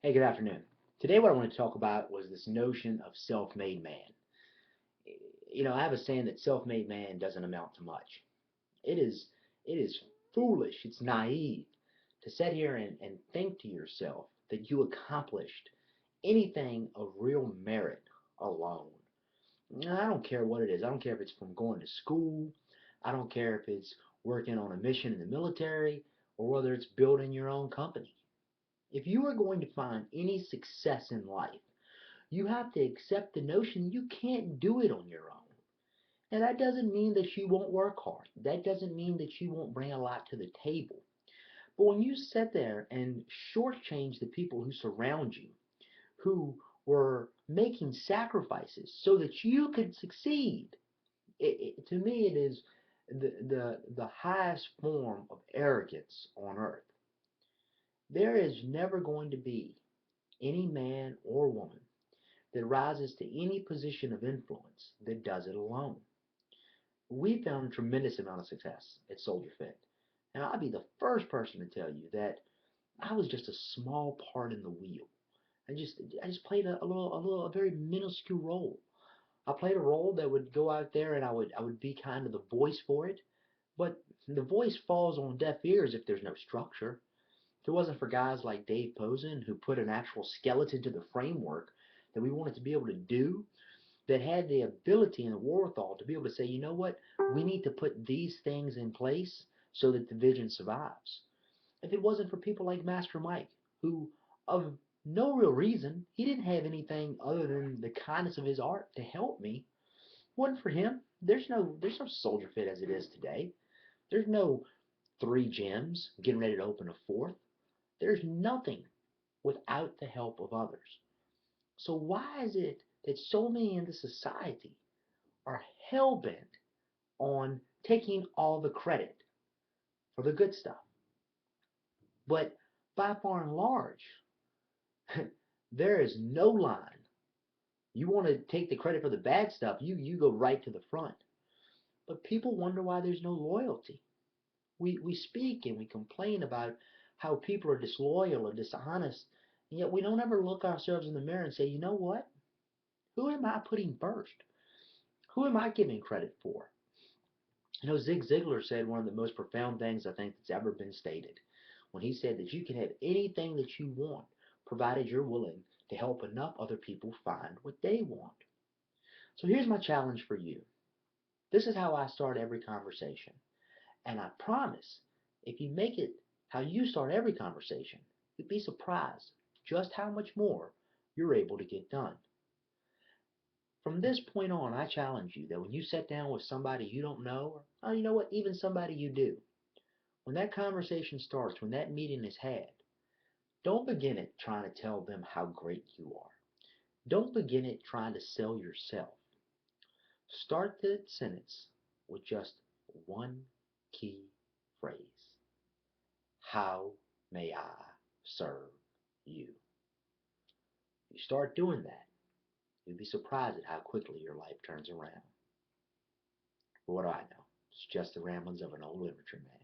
Hey, good afternoon. Today, what I want to talk about was this notion of self-made man. I have a saying that self-made man doesn't amount to much. It is foolish, it's naive to sit here and think to yourself that you accomplished anything of real merit alone. I don't care what it is. I don't care if it's from going to school. I don't care if it's working on a mission in the military or whether it's building your own company. If you are going to find any success in life, you have to accept the notion you can't do it on your own. And that doesn't mean that you won't work hard. That doesn't mean that you won't bring a lot to the table. But when you sit there and shortchange the people who surround you, who were making sacrifices so that you could succeed, to me it is the highest form of arrogance on earth. There is never going to be any man or woman that rises to any position of influence that does it alone. We found a tremendous amount of success at Soldier Fit. And I'll be the first person to tell you that I was just a small part in the wheel. I just played a very minuscule role. I played a role that would go out there and I would be kind of the voice for it, but the voice falls on deaf ears if there's no structure. If it wasn't for guys like Dave Posen who put an actual skeleton to the framework that we wanted to be able to do, that had the ability and the wherewithal to be able to say, you know what, we need to put these things in place so that the vision survives. If it wasn't for people like Master Mike, who, of no real reason, he didn't have anything other than the kindness of his art to help me. Wasn't for him, there's no Soldier Fit as it is today. There's no three gyms getting ready to open a fourth. There's nothing without the help of others. So why is it that so many in the society are hell bent on taking all the credit for the good stuff? But by far and large, there is no line. You want to take the credit for the bad stuff, you go right to the front. But people wonder why there's no loyalty. We speak and we complain about how people are disloyal or dishonest, and yet we don't ever look ourselves in the mirror and say, you know what? Who am I putting first? Who am I giving credit for? Zig Ziglar said one of the most profound things I think that's ever been stated when he said that you can have anything that you want provided you're willing to help enough other people find what they want. So here's my challenge for you. This is how I start every conversation. And I promise, if you make it how you start every conversation, you'd be surprised just how much more you're able to get done. From this point on, I challenge you that when you sit down with somebody you don't know, or oh, you know what, even somebody you do, when that conversation starts, when that meeting is had, don't begin it trying to tell them how great you are. Don't begin it trying to sell yourself. Start the sentence with just one key phrase. How may I serve you? If you start doing that, you'd be surprised at how quickly your life turns around. But what do I know? It's just the ramblings of an old literature man.